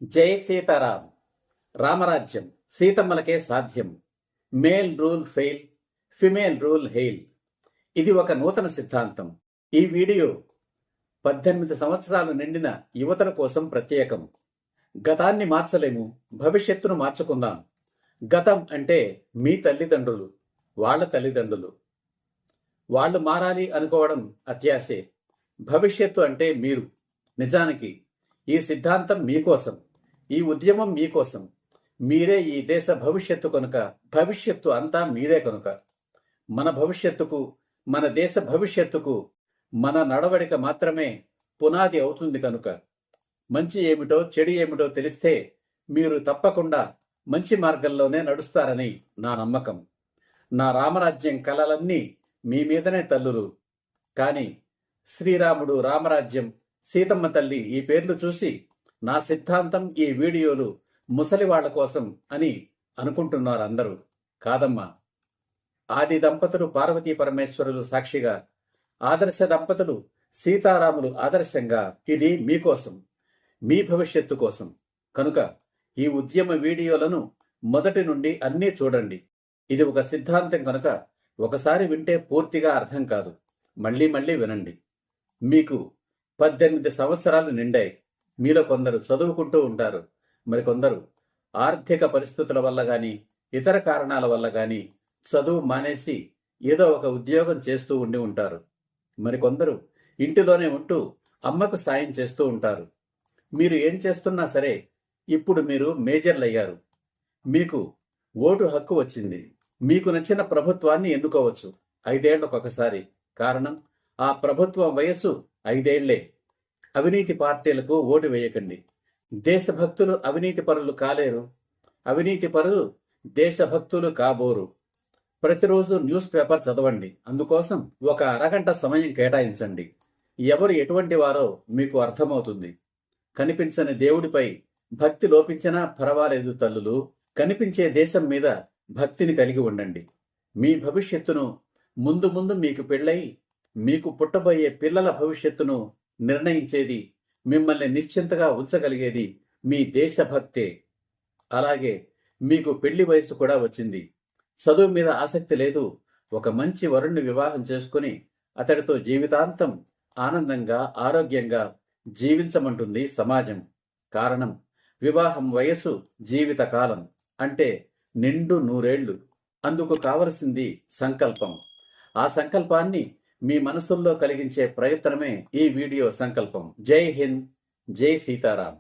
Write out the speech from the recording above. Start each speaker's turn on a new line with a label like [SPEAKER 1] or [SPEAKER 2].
[SPEAKER 1] జై సీతారాం. రామరాజ్యం సీతమ్మలకే సాధ్యం. Male rule fail, female rule hail. ఇది ఒక నూతన సిద్ధాంతం. ఈ వీడియో 18 సంవత్సరాలు నిండిన యువతల కోసం ప్రత్యేకం. గతాన్ని మార్చలేము, భవిష్యత్తును మార్చుకుందాం. గతం అంటే మీ తల్లిదండ్రులు, వాళ్ళ తల్లిదండ్రులు. వాళ్ళు మారాలి అనుకోవడం అత్యాశే. భవిష్యత్తు అంటే మీరు. నిజానికి ఈ సిద్ధాంతం మీకోసం, ఈ ఉద్యమం మీకోసం. మీరే ఈ దేశ భవిష్యత్తు కనుక, భవిష్యత్తు అంతా మీరే కనుక. మన భవిష్యత్తుకు, మన దేశ భవిష్యత్తుకు మన నడవడిక మాత్రమే పునాది అవుతుంది కనుక. మంచి ఏమిటో చెడు ఏమిటో తెలిస్తే మీరు తప్పకుండా మంచి మార్గంలోనే నడుస్తారని నా నమ్మకం. నా రామరాజ్యం కలలన్నీ మీ మీదనే తల్లులు. కానీ శ్రీరాముడు, రామరాజ్యం, సీతమ్మ తల్లి ఈ పేర్లు చూసి నా సిద్ధాంతం, ఈ వీడియోలు ముసలి వాళ్ల కోసం అని అనుకుంటున్నారు అందరూ. కాదమ్మా. ఆది దంపతులు పార్వతీ పరమేశ్వరులు సాక్షిగా, ఆదర్శ దంపతులు సీతారాములు ఆదర్శంగా ఇది మీకోసం, మీ భవిష్యత్తు కోసం. కనుక ఈ ఉద్యమ వీడియోలను మొదటి నుండి అన్నీ చూడండి. ఇది ఒక సిద్ధాంతం కనుక ఒకసారి వింటే పూర్తిగా అర్థం కాదు. మళ్ళీ మళ్ళీ వినండి. మీకు 18 సంవత్సరాలు నిండాయి. మీలో కొందరు చదువుకుంటూ ఉంటారు, మరికొందరు ఆర్థిక పరిస్థితుల వల్ల గాని, ఇతర కారణాల వల్ల గాని చదువు మానేసి ఏదో ఒక ఉద్యోగం చేస్తూ ఉండి ఉంటారు. మరికొందరు ఇంటిలోనే ఉంటూ అమ్మకు సాయం చేస్తూ ఉంటారు. మీరు ఏం చేస్తున్నా సరే ఇప్పుడు మీరు మేజర్లయ్యారు. మీకు ఓటు హక్కు వచ్చింది. మీకు నచ్చిన ప్రభుత్వాన్ని ఎన్నుకోవచ్చు 5 ఏళ్లకొకసారి. కారణం, ఆ ప్రభుత్వం వయస్సు 5 ఏళ్లే. అవినీతి పార్టీలకు ఓటు వేయకండి. దేశభక్తులు అవినీతి పరులు కాలేరు, అవినీతి పరులు దేశభక్తులు కాబోరు. ప్రతిరోజు న్యూస్ పేపర్ చదవండి. అందుకోసం ఒక అరగంట సమయం కేటాయించండి. ఎవరు ఎటువంటి వారో మీకు అర్థమవుతుంది. కనిపించని దేవుడిపై భక్తి లోపించినా పర్వాలేదు తల్లులు. కనిపించే దేశం మీద భక్తిని కలిగి ఉండండి. మీ భవిష్యత్తును ముందు ముందు మీకు పెళ్ళై మీకు పుట్టబోయే పిల్లల భవిష్యత్తును నిర్ణయించేది, మిమ్మల్ని నిశ్చింతగా ఉంచగలిగేది మీ దేశభక్తే. అలాగే మీకు పెళ్లి వయసు కూడా వచ్చింది. చదువు మీద ఆసక్తి లేదు. ఒక మంచి వరుణ్ణి వివాహం చేసుకుని అతడితో జీవితాంతం ఆనందంగా, ఆరోగ్యంగా జీవించమంటుంది సమాజం. కారణం, వివాహం వయసు జీవితకాలం, అంటే నిండు 100 ఏళ్లు. అందుకు కావలసింది సంకల్పం. ఆ సంకల్పాన్ని మీ మనసుల్లో కలిగించే ప్రయత్నమే ఈ వీడియో సంకల్పం. జై హింద్, జై సీతారాం.